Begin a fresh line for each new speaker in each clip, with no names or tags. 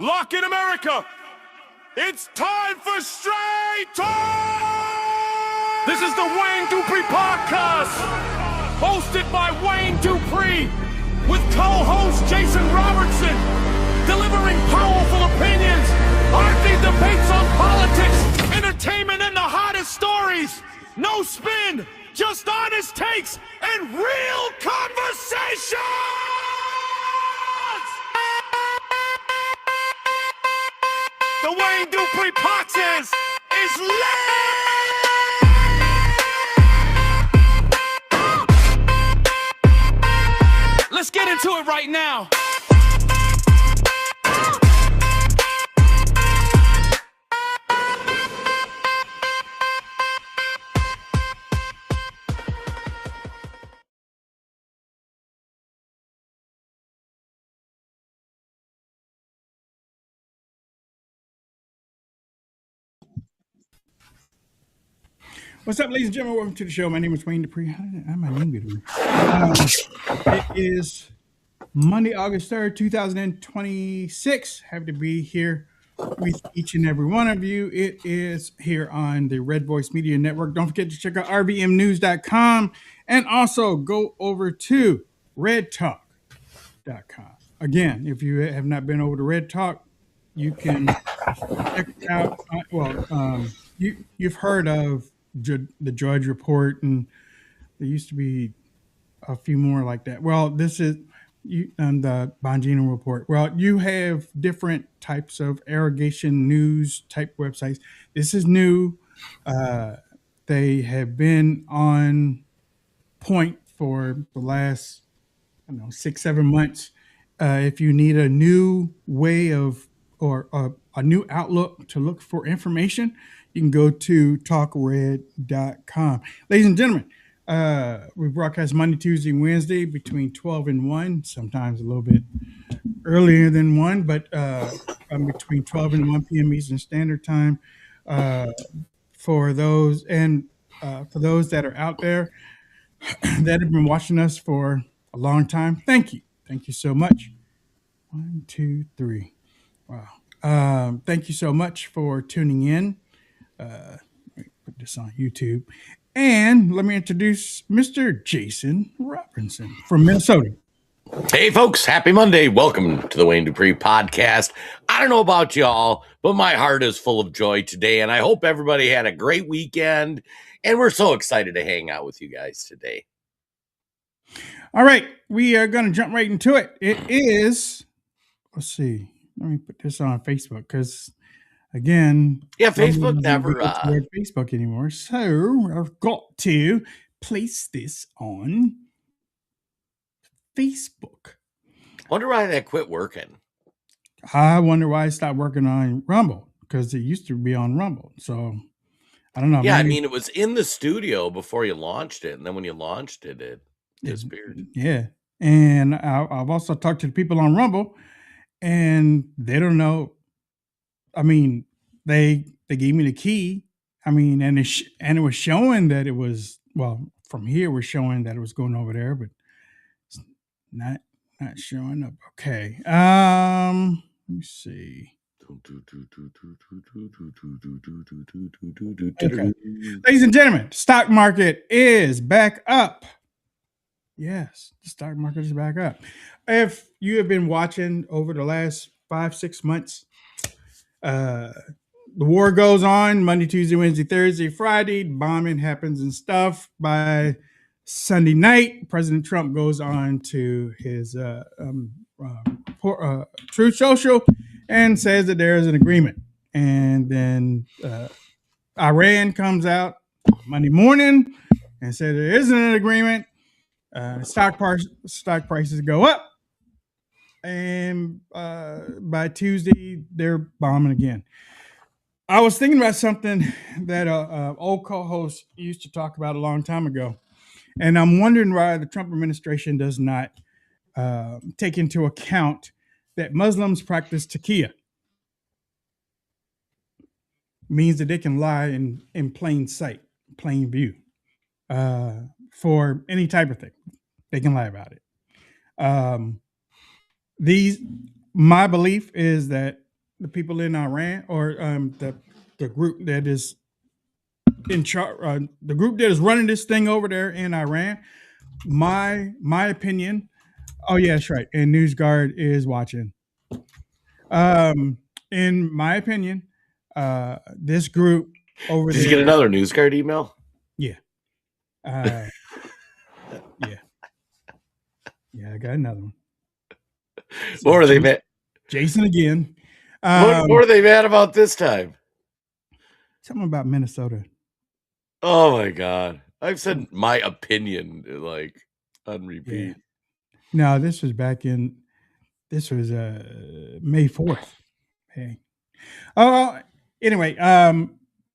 Lock in America! It's time for Straight Talk! This is the Wayne Dupree Podcast, hosted by Wayne Dupree, with co-host Jason Robertson, delivering powerful opinions, arcade debates on politics, entertainment, and the hottest stories. No spin, just honest takes and real conversations! The Wayne Dupree Podcast is lit! Let's get into it right now.
What's up, ladies and gentlemen? Welcome to the show. My name is Wayne Dupree. How my name get away? It is Monday, August 3rd, 2026. Happy to be here with each and every one of you. It is here on the Red Voice Media Network. Don't forget to check out rvmnews.com and also go over to redtalk.com. Again, if you have not been over to Red Talk, you can check out, you've heard of the Drudge Report, and there used to be a few more like that. Well, this is the Bongino Report. Well, you have different types of irrigation news type websites. This is new. They have been on point for the last 6-7 months. If you need a new way of or a new outlook to look for information, you can go to talkred.com. Ladies and gentlemen, we broadcast Monday, Tuesday, and Wednesday between 12 and 1, sometimes a little bit earlier than 1, but between 12 and 1 p.m. Eastern Standard Time. For those that are out there that have been watching us for a long time, thank you. Thank you so much. 1, 2, 3. Wow. Thank you so much for tuning in. Let me put this on YouTube. And let me introduce Mr. Jason Robertson from Minnesota.
Hey, folks. Happy Monday. Welcome to the Wayne Dupree Podcast. I don't know about y'all, but my heart is full of joy today, and I hope everybody had a great weekend, and we're so excited to hang out with you guys today.
All right. We are going to jump right into it. It is, let's see. Let me put this on Facebook because, again,
Facebook never
Facebook anymore. So I've got to place this on Facebook.
Wonder why that quit working.
I wonder why it stopped working on Rumble, because it used to be on Rumble. So I don't know.
Yeah, maybe, I mean, it was in the studio before you launched it, and then when you launched it, it disappeared.
Yeah, and I've also talked to the people on Rumble, and they don't know. I mean, they gave me the key. I mean, and it was showing that it was, well, from here we're showing that it was going over there, but it's not showing up. Okay. Let me see. Okay. Ladies and gentlemen, stock market is back up. Yes, the stock market is back up. If you have been watching over the last 5-6 months, the war goes on Monday, Tuesday, Wednesday, Thursday, Friday. Bombing happens and stuff. By Sunday night, President Trump goes on to his Truth Social and says that there is an agreement. And then Iran comes out Monday morning and said there isn't an agreement. Stock prices go up, and by Tuesday they're bombing again. I was thinking about something that old co-host used to talk about a long time ago, and I'm wondering why the Trump administration does not take into account that Muslims practice taqiyya. Means that they can lie in plain sight, plain view, for any type of thing. They can lie about it. My belief is that the people in Iran, or the group that is in charge, the group that is running this thing over there in Iran. My opinion. Oh yeah, that's right. And NewsGuard is watching. In my opinion, this group over
Did
there.
you get another NewsGuard email?
Yeah. Yeah. Yeah, I got another one.
What were they mad?
Jason again.
What were they mad about this time?
Something about Minnesota.
Oh my God. I've said my opinion like on repeat.
Yeah. No, this was back in, this was May 4th. Hey. Oh, anyway,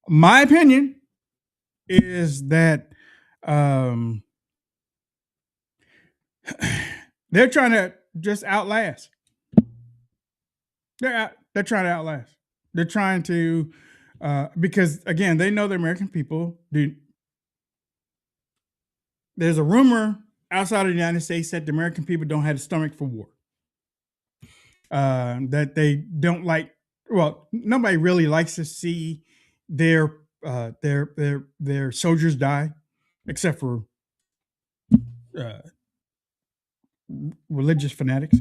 my opinion is that they're trying to just outlast. They're trying to outlast. They're trying to, because again, they know the American people. There's a rumor outside of the United States that the American people don't have a stomach for war. That they don't like. Well, nobody really likes to see their soldiers die, except for religious fanatics.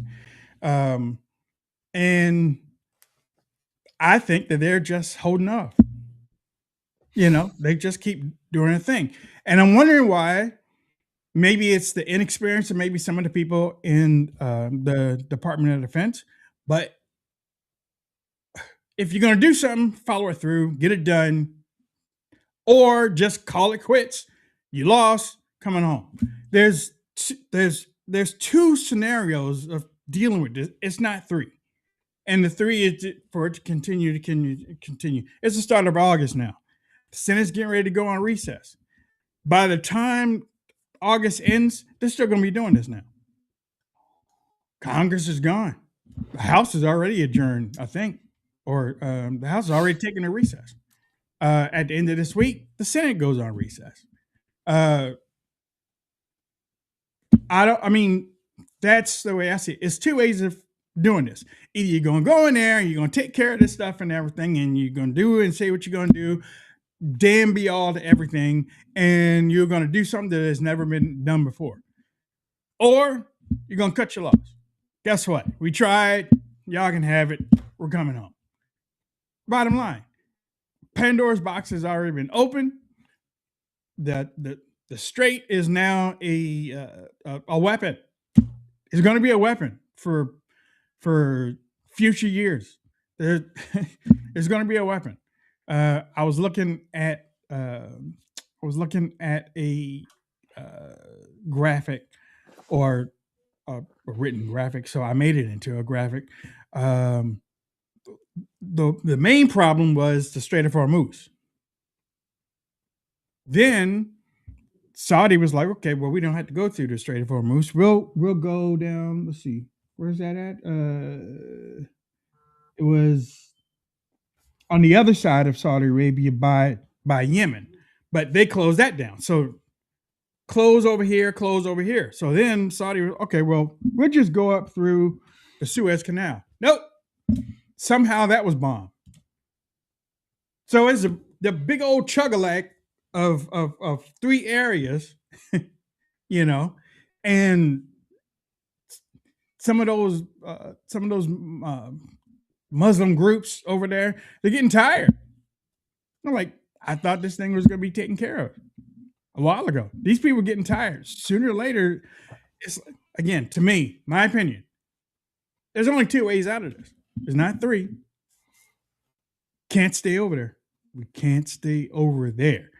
And I think that they're just holding off. They just keep doing a thing. And I'm wondering why. Maybe it's the inexperience of maybe some of the people in the Department of Defense. But if you're going to do something, follow it through, get it done, or just call it quits. You lost, coming home. There's two scenarios of dealing with this. It's not three. And the three is for it to continue. It's the start of August now. The Senate's getting ready to go on recess. By the time August ends, they're still going to be doing this now. Congress is gone. The House is already adjourned, I think, or the House is already taking a recess. At the end of this week, the Senate goes on recess. That's the way I see it. It's two ways of doing this. Either you're going to go in there and you're going to take care of this stuff and everything, and you're going to do it and say what you're going to do, damn be all to everything, and you're going to do something that has never been done before. Or you're going to cut your loss. Guess what? We tried. Y'all can have it. We're coming home. Bottom line, Pandora's box has already been opened. The strait is now a weapon. It's going to be a weapon for future years. There's going to be a weapon. I was looking at a graphic, or a written graphic, so I made it into a graphic. The main problem was the Strait of Hormuz. Then Saudi was like, okay, well, we don't have to go through the Strait of Hormuz. We'll go down. Let's see, where's that at? It was on the other side of Saudi Arabia by Yemen, but they closed that down. So close over here. So then Saudi, okay, well, we'll just go up through the Suez Canal. Nope. Somehow that was bombed. So it's the big old chug-a-lag of three areas, and some of those Muslim groups over there, they're getting tired. I'm like, I thought this thing was going to be taken care of a while ago. These people are getting tired. Sooner or later, it's, again, to me, my opinion, there's only two ways out of this. There's not three. Can't stay over there. We can't stay over there.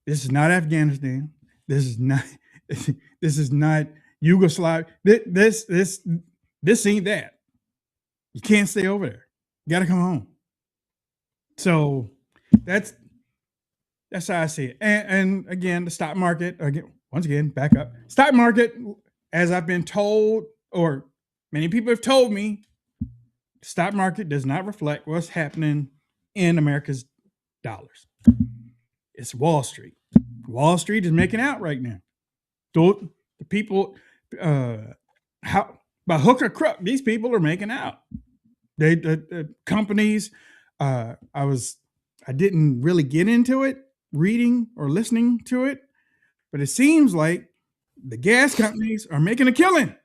This is not Afghanistan. This is not Yugoslavia. This ain't that. You can't stay over there. You got to come home. So that's how I see it. And again, the stock market, once again, back up. Stock market, as I've been told, or many people have told me, the stock market does not reflect what's happening in America's dollars. It's Wall Street. Wall Street is making out right now. The people, by hook or crook, these people are making out. The companies. I didn't really get into it, reading or listening to it, but it seems like the gas companies are making a killing.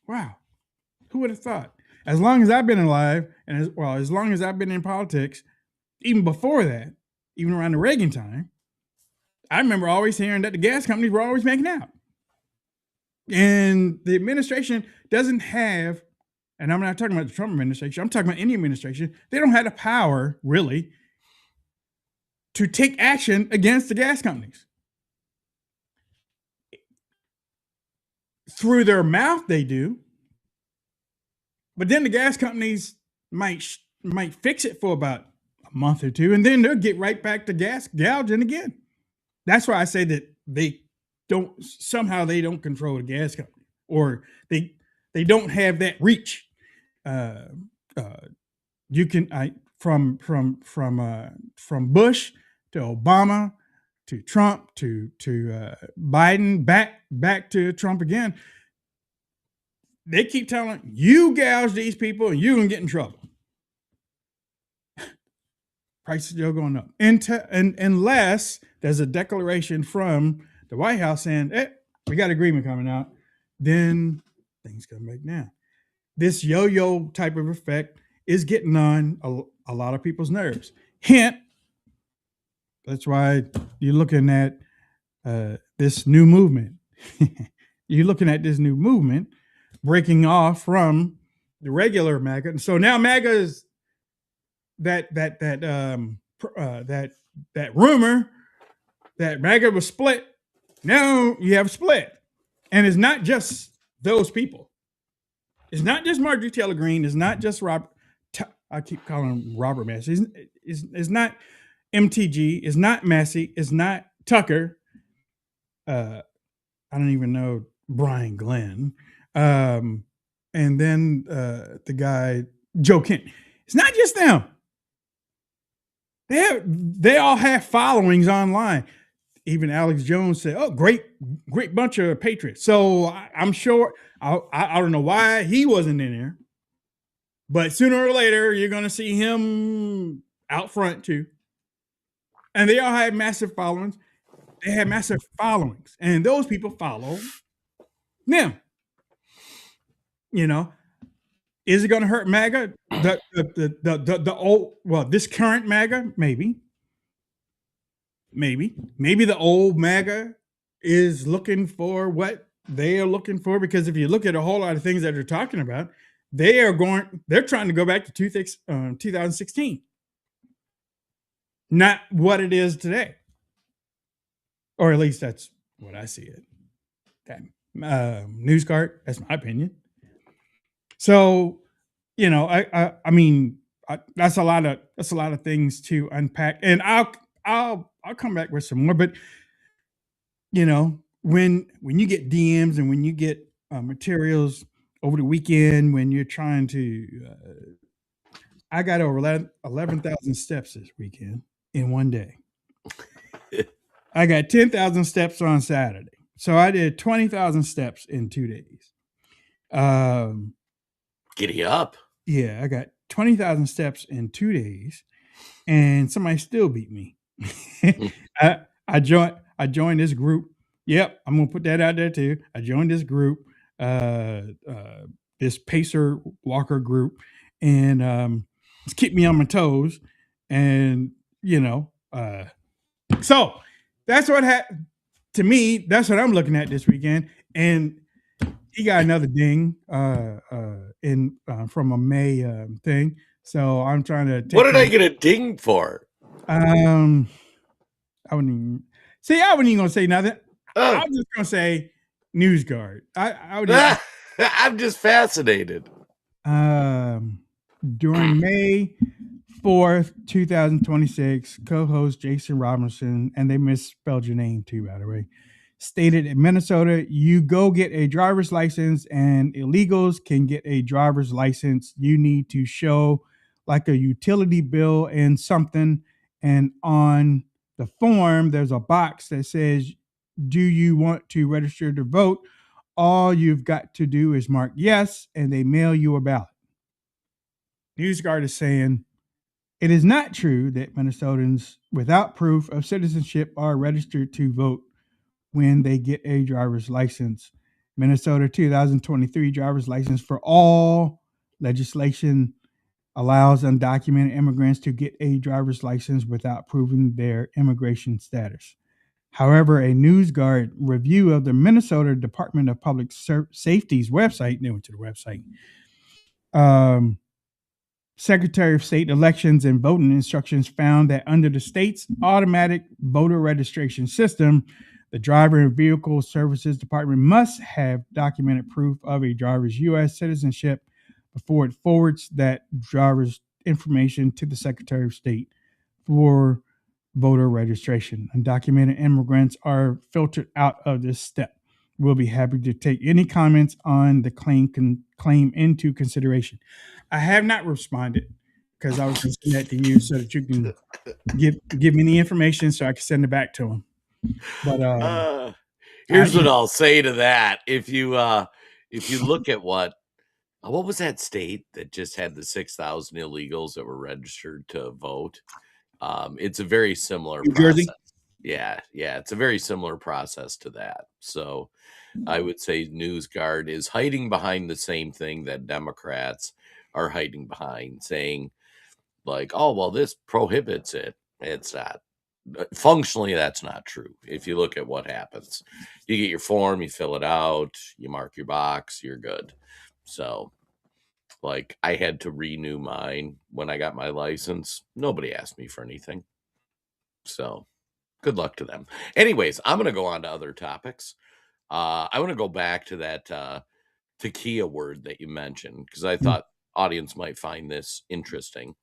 Wow, who would have thought? As long as I've been alive, and as long as I've been in politics, even before that, even around the Reagan time, I remember always hearing that the gas companies were always making out. And the administration doesn't have, and I'm not talking about the Trump administration, I'm talking about any administration, they don't have the power, really, to take action against the gas companies. Through their mouth, they do. But then the gas companies might fix it for about a month or two, and then they'll get right back to gas gouging again. That's why I say that they don't control the gas company, or they don't have that reach. You can from Bush to Obama to Trump to Biden back to Trump again. They keep telling you gouge these people and you're gonna get in trouble. Prices still going up, unless there's a declaration from the White House saying, we got agreement coming out, then things come back down. This yo-yo type of effect is getting on a lot of people's nerves. Hint, that's why you're looking at this new movement. You're looking at this new movement breaking off from the regular MAGA. And so now MAGA is that rumor that MAGA was split. Now you have a split. And it's not just those people. It's not just Marjorie Taylor Greene. It's not just Robert. I keep calling him Robert Massey. It's not MTG. It's not Massey. It's not Tucker. I don't even know Brian Glenn. And then the guy Joe Kent. It's not just them. They all have followings online. Even Alex Jones said, "Oh, great bunch of patriots." So I'm sure I don't know why he wasn't in there, but sooner or later you're going to see him out front too. And they all have massive followings. They have massive followings, and those people follow them. You know, is it going to hurt MAGA? The old, well, this current MAGA, maybe the old MAGA is looking for what they are looking for, because if you look at a whole lot of things that they're talking about, they're trying to go back to 2016, not what it is today, or at least that's what I see it. That news card, that's my opinion. So, you know, I mean, that's a lot of things to unpack, and I'll come back with some more. But you know, when you get DMs and when you get materials over the weekend, when you're trying to, I got over 11,000 steps this weekend in one day. I got 10,000 steps on Saturday, so I did 20,000 steps in 2 days.
Giddy up.
Yeah, I got 20,000 steps in 2 days, and somebody still beat me. I joined this group. Yep, I'm gonna put that out there too. I joined this group, this pacer walker group, and it's keep me on my toes. And you know, so that's what happened to me. That's what I'm looking at this weekend. And he got another ding from a May thing. So I'm trying to.
What did I get a ding for?
I wouldn't even gonna say nothing. I was just gonna say news guard.
I'm just fascinated.
During May 4th, 2026, co-host Jason Robinson, and they misspelled your name too, by the way, stated in Minnesota, you go get a driver's license and illegals can get a driver's license. You need to show like a utility bill and something. And on the form, there's a box that says, do you want to register to vote? All you've got to do is mark yes, and they mail you a ballot. NewsGuard is saying it is not true that Minnesotans without proof of citizenship are registered to vote when they get a driver's license. Minnesota 2023 driver's license for all legislation allows undocumented immigrants to get a driver's license without proving their immigration status. However, a NewsGuard review of the Minnesota Department of Public Safety's website, they went to the website, Secretary of State elections and voting instructions found that under the state's automatic voter registration system, the Driver and Vehicle Services Department must have documented proof of a driver's U.S. citizenship before it forwards that driver's information to the Secretary of State for voter registration. Undocumented immigrants are filtered out of this step. We'll be happy to take any comments on the claim into consideration. I have not responded because I was going to send that to you so that you can give me the information so I can send it back to him. But
here's what I'll say to that: if you look at what was that state that just had the 6,000 illegals that were registered to vote? It's a very similar process. Yeah, it's a very similar process to that. So I would say NewsGuard is hiding behind the same thing that Democrats are hiding behind, saying like, oh, well, this prohibits it. It's not. Functionally, that's not true. If you look at what happens, you get your form, you fill it out, you mark your box, you're good. So like I had to renew mine when I got my license. Nobody asked me for anything. So good luck to them. Anyways, I'm going to go on to other topics. I want to go back to that takia word that you mentioned because I thought audience might find this interesting.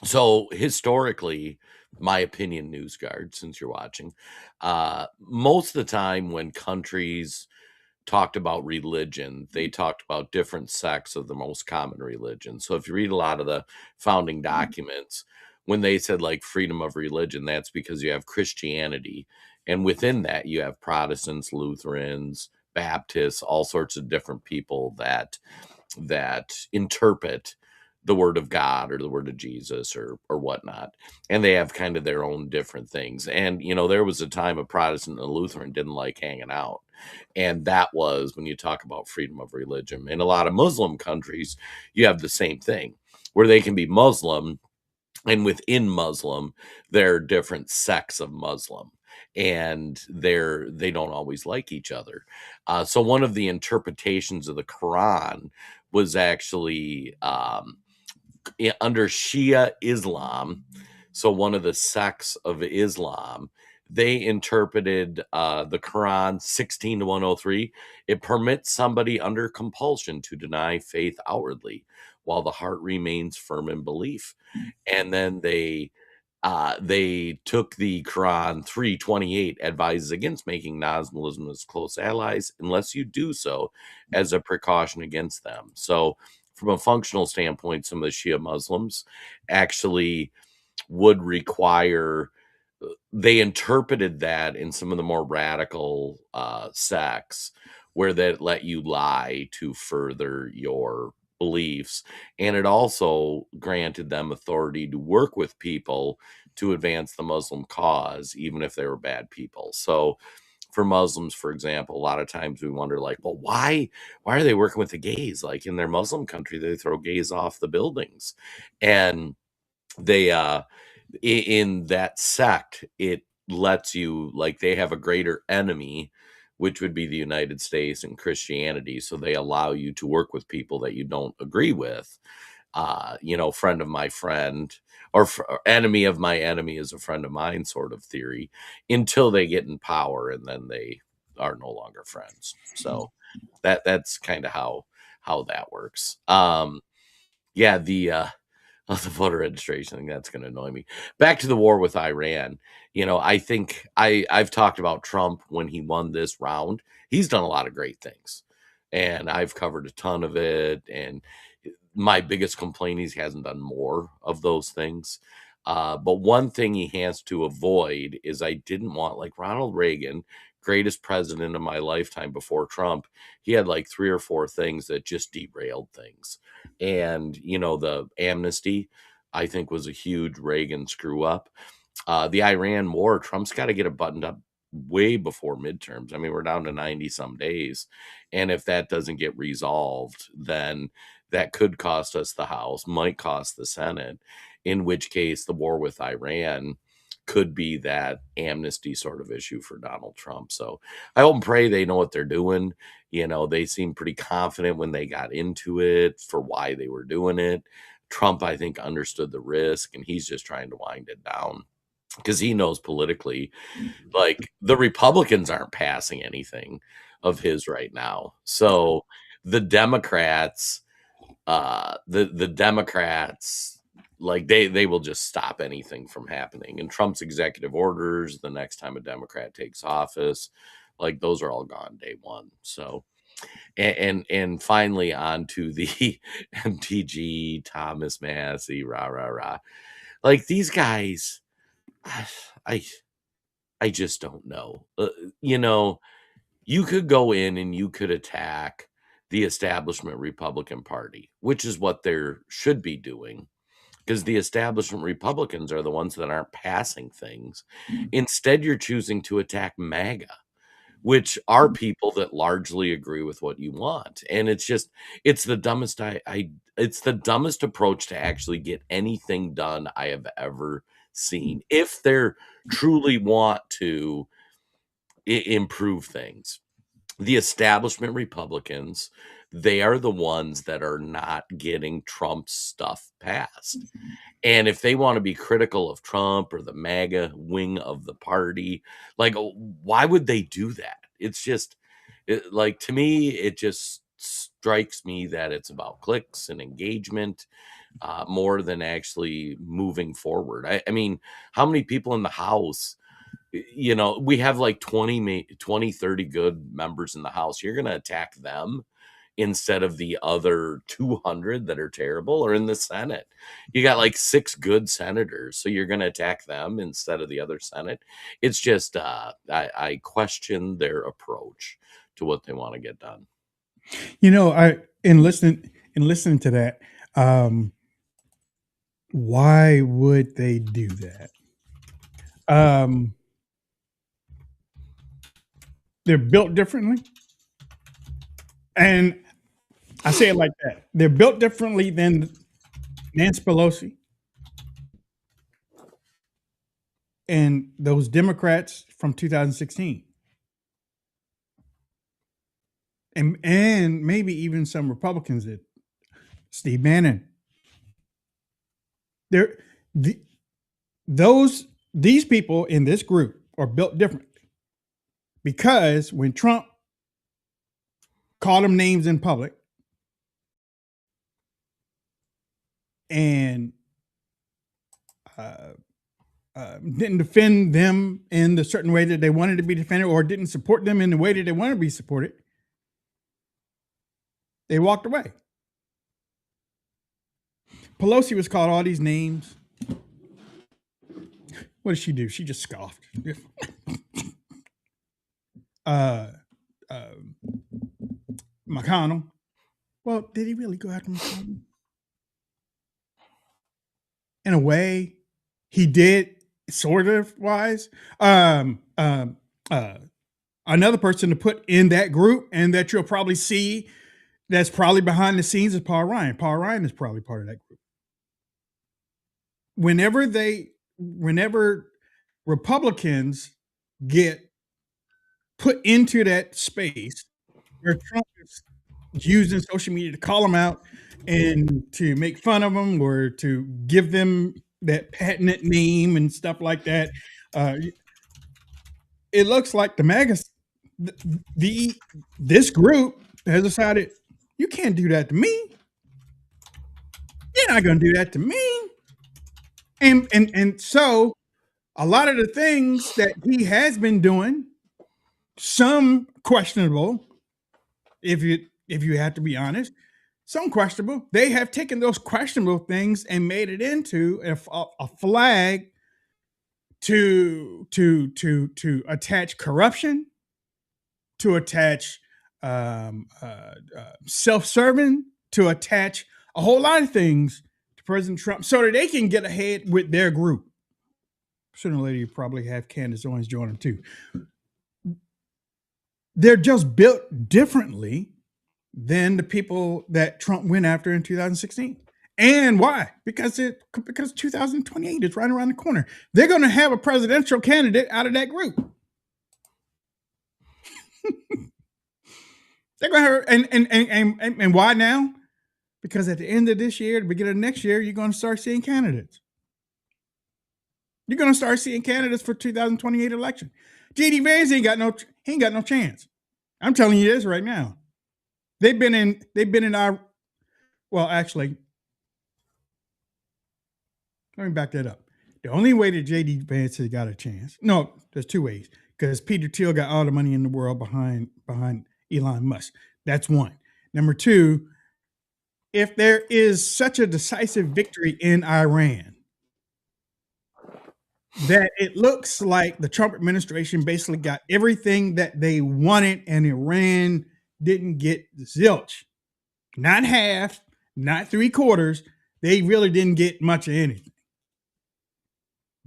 So historically, my opinion, NewsGuard, since you're watching, most of the time when countries talked about religion, they talked about different sects of the most common religion. So if you read a lot of the founding documents, when they said like freedom of religion, that's because you have Christianity. And within that, you have Protestants, Lutherans, Baptists, all sorts of different people that interpret the word of God or the word of Jesus or whatnot. And they have kind of their own different things. And, there was a time a Protestant and a Lutheran didn't like hanging out. And that was when you talk about freedom of religion. In a lot of Muslim countries, you have the same thing where they can be Muslim, and within Muslim, there are different sects of Muslim. And they don't always like each other. So one of the interpretations of the Quran was actually under Shia Islam. So one of the sects of Islam, they interpreted the Quran 16:103. It permits somebody under compulsion to deny faith outwardly while the heart remains firm in belief. And then they took the Quran 3:28 advises against making non-Muslims close allies unless you do so as a precaution against them. So from a functional standpoint, some of the Shia Muslims actually would require, they interpreted that in some of the more radical sects where that let you lie to further your beliefs. And it also granted them authority to work with people to advance the Muslim cause, even if they were bad people. So for Muslims, for example, a lot of times we wonder like, well, why are they working with the gays? Like in their Muslim country, they throw gays off the buildings. And they in that sect, it lets you, like, they have a greater enemy, which would be the United States and Christianity. So they allow you to work with people that you don't agree with. Friend of my friend or enemy of my enemy is a friend of mine sort of theory until they get in power and then they are no longer friends. So that's kind of how that works. Yeah, the voter registration thing, that's going to annoy me. Back to the war with Iran. I think I've talked about Trump when he won this round. He's done a lot of great things, and I've covered a ton of it. And my biggest complaint is he hasn't done more of those things. But one thing he has to avoid is I didn't want, like Ronald Reagan greatest president of my lifetime before Trump, he had like 3 or 4 things that just derailed things. And, you know, the amnesty, I think, was a huge Reagan screw up. The Iran war, Trump's got to get it buttoned up way before midterms. I mean, we're down to 90 some days. And if that doesn't get resolved, then that could cost us the House, might cost the Senate, in which case the war with Iran could be that amnesty sort of issue for Donald Trump. So I hope and pray they know what they're doing. You know, they seemed pretty confident when they got into it for why they were doing it. Trump, I think, understood the risk, and he's just trying to wind it down because he knows politically, like, the Republicans aren't passing anything of his right now. So the Democrats, the Democrats, like, they will just stop anything from happening. And Trump's executive orders, the next time a Democrat takes office, like, those are all gone day one. So and finally on to the MTG, Thomas Massey, rah rah rah. Like, these guys, I I just don't know. You know, you could go in and you could attack the establishment Republican Party, which is what they should be doing, because the establishment Republicans are the ones that aren't passing things. Instead, you're choosing to attack MAGA, which are people that largely agree with what you want. And it's just, it's the dumbest it's the dumbest approach to actually get anything done I have ever seen. If they're truly want to improve things, the establishment Republicans, they are the ones that are not getting Trump's stuff passed. And if they want to be critical of Trump or the MAGA wing of the party, like, why would they do that? It's just, like, to me, it just strikes me that it's about clicks and engagement more than actually moving forward. I mean, how many people in the House, you know, we have like 20, 30 good members in the House. You're going to attack them instead of the other 200 that are terrible. Or in the Senate, you got like 6 good senators, so you're going to attack them instead of the other Senate. It's just I question their approach to what they want to get done.
You know, in listening to that, why would they do that? They're built differently, and I say it like that. They're built differently than Nancy Pelosi and those Democrats from 2016. And maybe even some Republicans that Steve Bannon. These people in this group are built differently, because when Trump called them names in public and didn't defend them in the certain way that they wanted to be defended, or didn't support them in the way that they wanted to be supported, they walked away. Pelosi was called all these names. What did she do? She just scoffed. McConnell. Well, did he really go after McConnell? In a way, he did, sort of wise. Another person to put in that group, and that you'll probably see that's probably behind the scenes, is Paul Ryan. Paul Ryan is probably part of that group. Whenever Republicans get put into that space where Trump is using social media to call them out and to make fun of them, or to give them that patented name and stuff like that, it looks like the MAGA, this group has decided, you can't do that to me. You're not going to do that to me. And so a lot of the things that he has been doing, some questionable, if you have to be honest, some questionable, they have taken those questionable things and made it into a flag to attach corruption to attach self-serving, to attach a whole lot of things to President Trump so that they can get ahead with their group. Sooner or later, you probably have Candace Owens join them too. They're just built differently than the people that Trump went after in 2016. And why? Because 2028 is right around the corner. They're going to have a presidential candidate out of that group. They're going to have, and why now? Because at the end of this year, the beginning of next year, you're going to start seeing candidates. You're going to start seeing candidates for 2028 election. J.D. Vance ain't got no chance. I'm telling you this right now. They've been in our, well, actually, let me back that up. The only way that J.D. Vance has got a chance, no, there's two ways, because Peter Thiel got all the money in the world behind Elon Musk. That's one. Number two, if there is such a decisive victory in Iran that it looks like the Trump administration basically got everything that they wanted and Iran didn't get zilch. Not half, not three quarters. They really didn't get much of anything.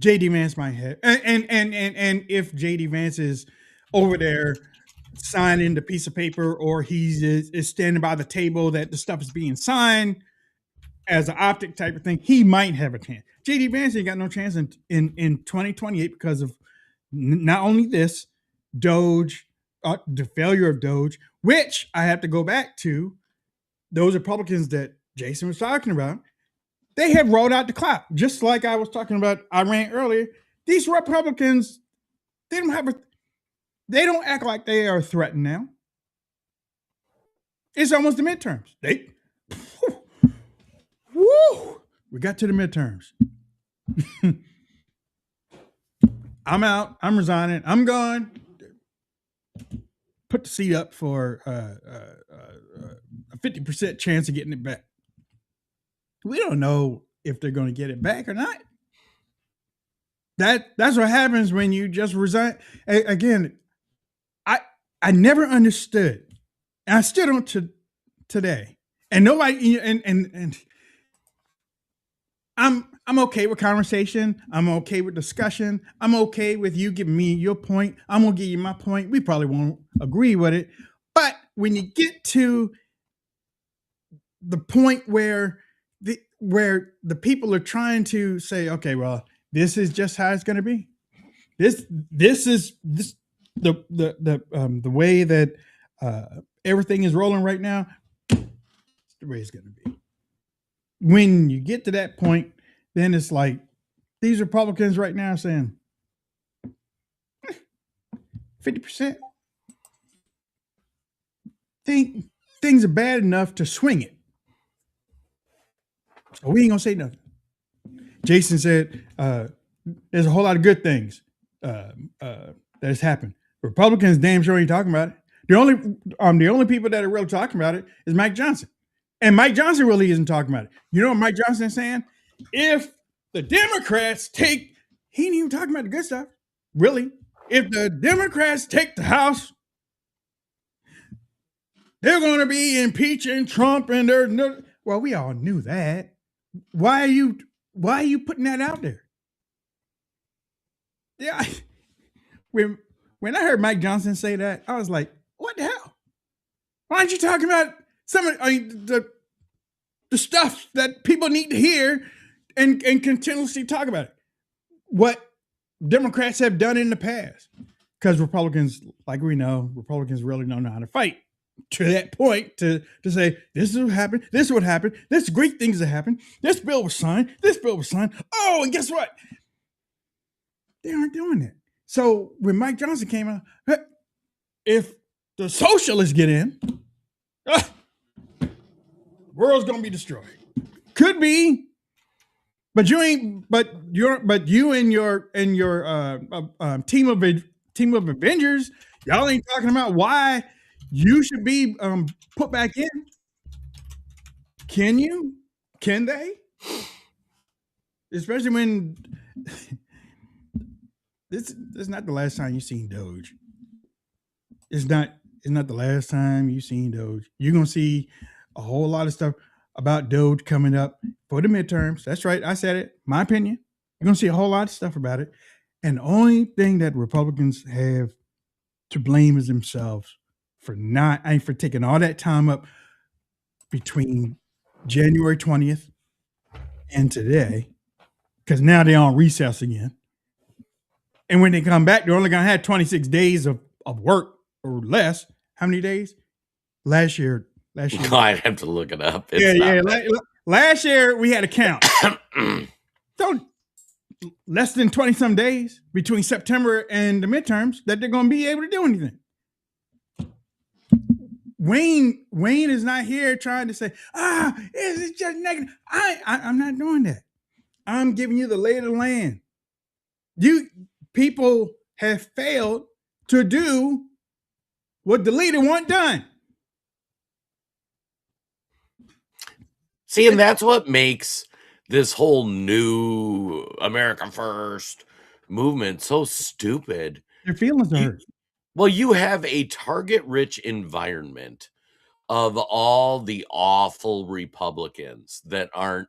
J.D. Vance might have. And if J.D. Vance is over there signing the piece of paper, or he's is standing by the table that the stuff is being signed as an optic type of thing, he might have a chance. J.D. Vance ain't got no chance in 2028 because of not only this, Doge, the failure of Doge, which I have to go back to those Republicans that Jason was talking about. They have rolled out the clout, just like I was talking about Iran earlier. These Republicans, they don't act like they are threatened now. It's almost the midterms. We got to the midterms. I'm out. I'm resigning. I'm gone. Put the seat up for a 50% chance of getting it back. We don't know if they're going to get it back or not. That's what happens when you just resign. Again, I never understood, and I still don't today. And nobody, and I'm okay with conversation. I'm okay with discussion. I'm okay with you giving me your point. I'm gonna give you my point. We probably won't agree with it, but when you get to the point where the people are trying to say, okay, well, this is just how it's going to be. This is the way that everything is rolling right now. It's the way it's going to be. When you get to that point, then it's like these Republicans right now saying 50%. Think things are bad enough to swing it. So we ain't gonna say nothing. Jason said there's a whole lot of good things that has happened. Republicans damn sure ain't talking about it. The only people that are really talking about it is Mike Johnson. And Mike Johnson really isn't talking about it. You know what Mike Johnson is saying? If the Democrats he ain't even talking about the good stuff. Really. If the Democrats take the House, they're going to be impeaching Trump, and there's no. Well, we all knew that. Why are you putting that out there? Yeah. When I heard Mike Johnson say that, I was like, what the hell? Why aren't you talking about some of the stuff that people need to hear and continuously talk about it? What Democrats have done in the past. Because Republicans, like we know, Republicans really don't know how to fight to that point to say, this is what happened, this is what happened, this is great things that happened, this bill was signed, oh, and guess what? They aren't doing it. So when Mike Johnson came out, if the socialists get in, world's gonna be destroyed. Could be, but you and your team of Avengers, y'all ain't talking about why you should be put back in. Can you? Can they? Especially when this is not the last time you've seen Doge. it's not the last time you've seen Doge. You're gonna see a whole lot of stuff about Doge coming up for the midterms. That's right, I said it. My opinion. You're gonna see a whole lot of stuff about it, and the only thing that Republicans have to blame is themselves for for taking all that time up between January 20th and today, because now they're on recess again. And when they come back, they're only gonna have 26 days of work or less. How many days? Last year.
I'd have to look it up.
Last year we had a count. So less than 20 some days between September and the midterms that they're going to be able to do anything. Wayne is not here trying to say, it's just negative. I'm not doing that. I'm giving you the lay of the land. You people have failed to do what the leader want done.
See, and that's what makes this whole new America First movement so stupid.
Their feelings are hurt.
Well, you have a target-rich environment of all the awful Republicans that aren't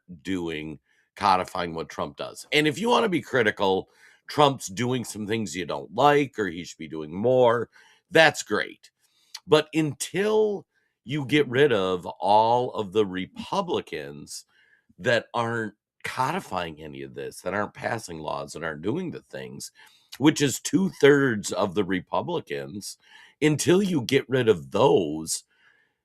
codifying what Trump does. And if you want to be critical, Trump's doing some things you don't like, or he should be doing more, that's great. But until you get rid of all of the Republicans that aren't codifying any of this, that aren't passing laws, that aren't doing the things, which is 2/3 of the Republicans, until you get rid of those,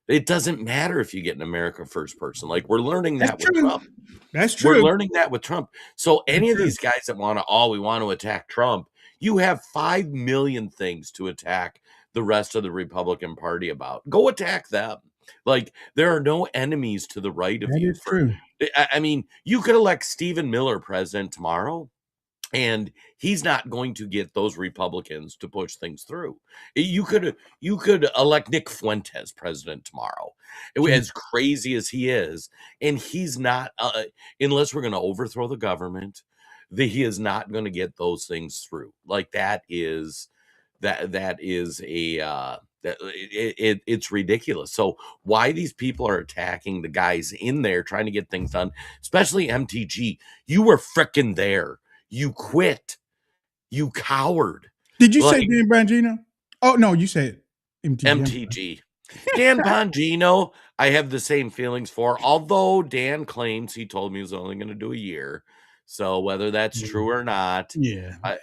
it doesn't matter if you get an America First person. Like, we're learning that with Trump.
That's true.
We're learning that with Trump. So any of these guys that we want to attack Trump, you have 5 million things to attack the rest of the Republican Party about. Go attack them. Like, there are no enemies to the right of you.
That is true.
I mean, you could elect Stephen Miller president tomorrow, and he's not going to get those Republicans to push things through. You could elect Nick Fuentes president tomorrow, as crazy as he is, and he's not, unless we're going to overthrow the government, he is not going to get those things through. Like, it's ridiculous. So why these people are attacking the guys in there trying to get things done, especially MTG? You were frickin' there. You quit. You coward.
Did you say Dan Bongino? Oh, no, you said
MTG. Dan Bongino, I have the same feelings for, although Dan claims he told me he was only going to do a year. So whether that's true or not,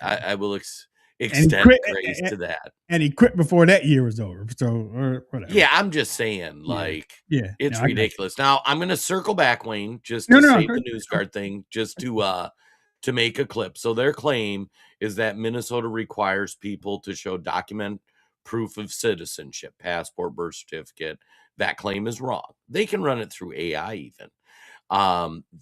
I will extend grace to that.
And he quit before that year was over. So, or whatever.
Yeah, I'm just saying, it's ridiculous. Now, I'm going to circle back, Wayne, just to save the NewsGuard thing, just to make a clip. So their claim is that Minnesota requires people to show document proof of citizenship, passport, birth certificate. That claim is wrong. They can run it through AI even.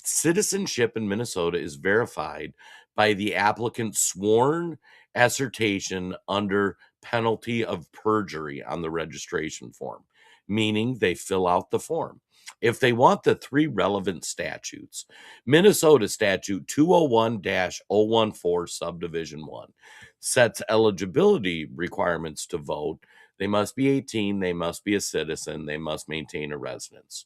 Citizenship in Minnesota is verified by the applicant's sworn assertion under penalty of perjury on the registration form, meaning they fill out the form. If they want the 3 relevant statutes, Minnesota Statute 201-014 Subdivision 1 sets eligibility requirements to vote. They must be 18, they must be a citizen, they must maintain a residence.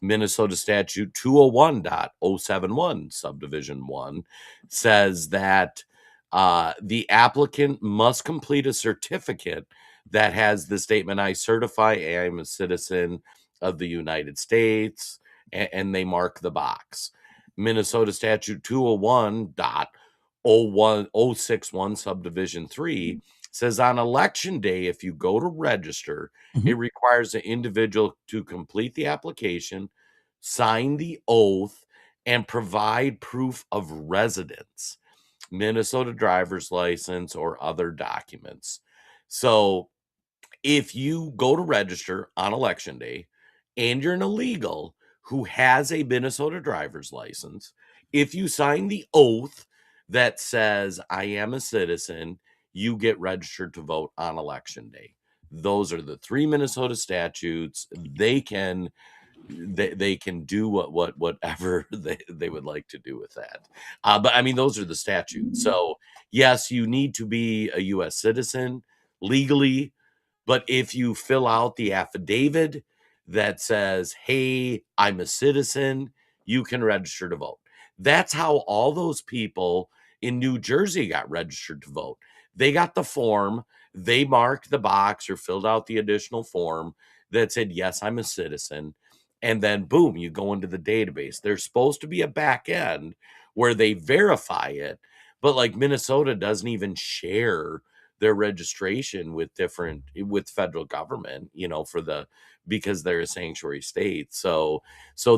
Minnesota Statute 201.071 Subdivision 1 says that the applicant must complete a certificate that has the statement, I certify I am a citizen of the United States, and they mark the box. Minnesota Statute 201.061 Subdivision 3 says on election day, if you go to register, it requires the individual to complete the application, sign the oath, and provide proof of residence, Minnesota driver's license, or other documents. So if you go to register on election day and you're an illegal who has a Minnesota driver's license, if you sign the oath that says I am a citizen, you get registered to vote on election day. Those are the 3 Minnesota statutes. They can do whatever they would like to do with that. But I mean, those are the statutes. So yes, you need to be a U.S. citizen legally But if you fill out the affidavit that says, hey, I'm a citizen, you can register to vote. That's how all those people in New Jersey got registered to vote. They got the form, they marked the box or filled out the additional form that said, yes, I'm a citizen. And then boom, you go into the database. There's supposed to be a back end where they verify it, but like Minnesota doesn't even share their registration with federal government, because they're a sanctuary state. So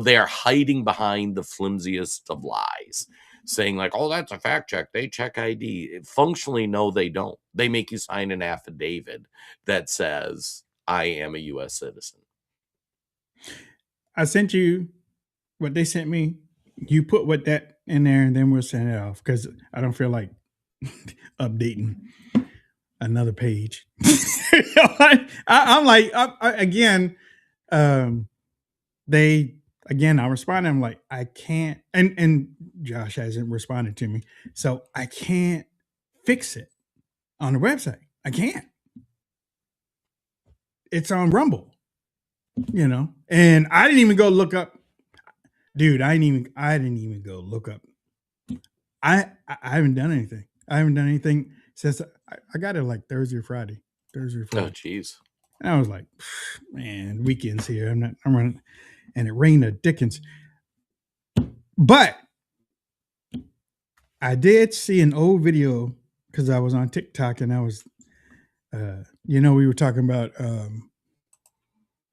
they are hiding behind the flimsiest of lies, saying like, oh, that's a fact check. They check ID. Functionally, no, they don't. They make you sign an affidavit that says, I am a U.S. citizen.
I sent you what they sent me. You put what that in there, and then we'll send it off because I don't feel like updating another page. I'm like, again, I responded. I'm like, I can't, and Josh hasn't responded to me, so I can't fix it on the website. I can't. It's on Rumble, and I didn't even go look up. Dude, I didn't even go look up. I haven't done anything. I haven't done anything since I got it like Thursday or Friday.
Oh, jeez.
And I was like, man, weekend's here. I'm running, and it rained a dickens. But I did see an old video because I was on TikTok, and I was, we were talking about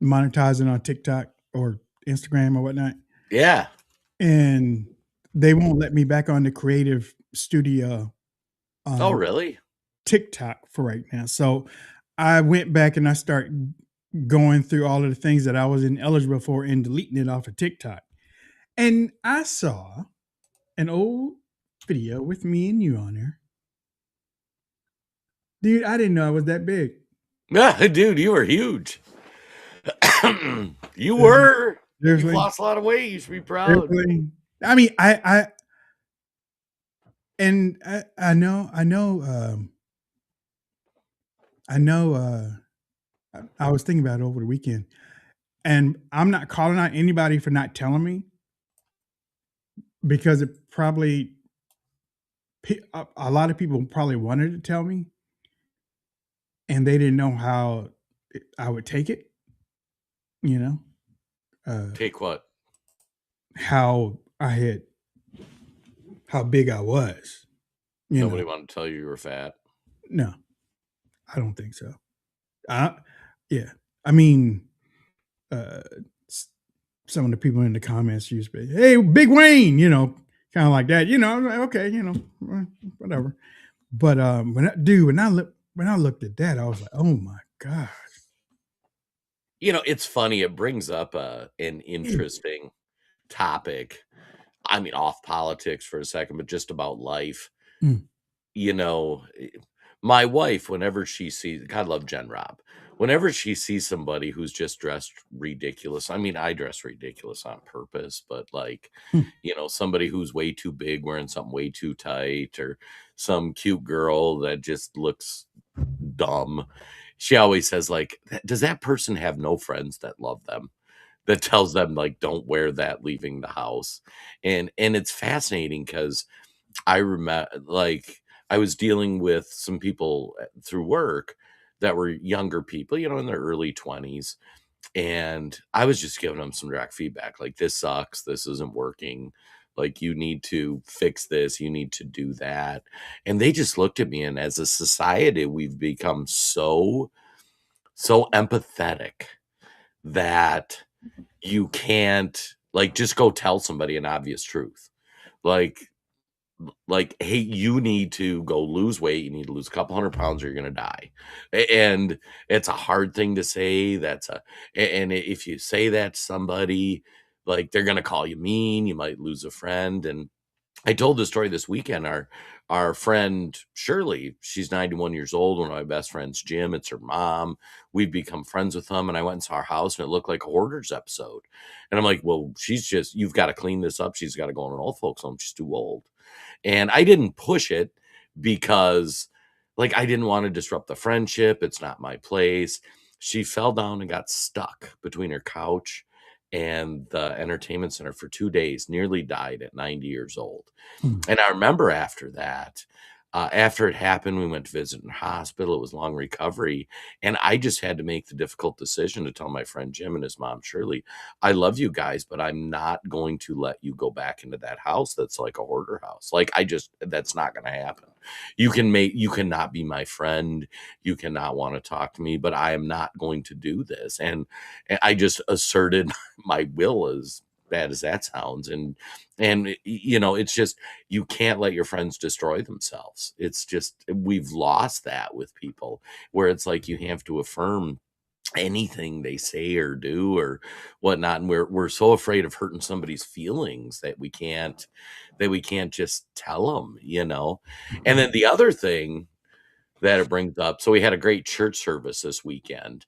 monetizing on TikTok or Instagram or whatnot.
Yeah.
And they won't let me back on the creative studio.
Oh, really?
TikTok for right now. So I went back and I started going through all of the things that I was ineligible for and deleting it off of TikTok. And I saw an old video with me and you on there. Dude, I didn't know I was that big.
Yeah, dude, you were huge. You were.
Seriously?
You lost a lot of weight. You should be proud.
Seriously? I mean, I was thinking about it over the weekend, and I'm not calling out anybody for not telling me, because it probably a lot of people probably wanted to tell me, and they didn't know how I would take it.
Take what?
How big I was.
Nobody wanted to tell you were fat.
No, I don't think so. Yeah. I mean, some of the people in the comments used to be, hey, Big Wayne, kind of like that, I was like, okay, whatever. But when I looked at that, I was like, oh my gosh.
It's funny. It brings up an interesting topic. I mean, off politics for a second, but just about life. My wife, whenever she sees, God love Jen Robb, whenever she sees somebody who's just dressed ridiculous, I mean, I dress ridiculous on purpose, but like, somebody who's way too big, wearing something way too tight, or some cute girl that just looks dumb, she always says like, does that person have no friends that love them, that tells them like, don't wear that leaving the house? And it's fascinating because I remember, like, I was dealing with some people through work that were younger people, in their early 20s. And I was just giving them some direct feedback. Like, this sucks. This isn't working. Like, you need to fix this. You need to do that. And they just looked at me. And as a society, we've become so empathetic that you can't like just go tell somebody an obvious truth. Like, hey, you need to go lose weight. You need to lose a couple 100 pounds or you're going to die. And it's a hard thing to say. And if you say that to somebody, like, they're going to call you mean, you might lose a friend. And I told this story this weekend. Our friend Shirley, she's 91 years old. One of my best friends, Jim, it's her mom. We've become friends with them. And I went and saw her house, and it looked like a Hoarders episode. And I'm like, well, you've got to clean this up. She's got to go in an old folks home. She's too old. And I didn't push it because like, I didn't want to disrupt the friendship. It's not my place. She fell down and got stuck between her couch and the entertainment center for 2 days, nearly died at 90 years old. And I remember after that, after it happened, we went to visit in the hospital. It was long recovery. And I just had to make the difficult decision to tell my friend Jim and his mom, Shirley, I love you guys, but I'm not going to let you go back into that house that's like a hoarder house. Like, that's not going to happen. You cannot be my friend. You cannot want to talk to me, but I am not going to do this. And I just asserted my will, as bad as that sounds. And it's just, you can't let your friends destroy themselves. It's just, we've lost that with people, where it's like you have to affirm anything they say or do or whatnot. And we're so afraid of hurting somebody's feelings that we can't just tell them, And then the other thing that it brings up, so we had a great church service this weekend.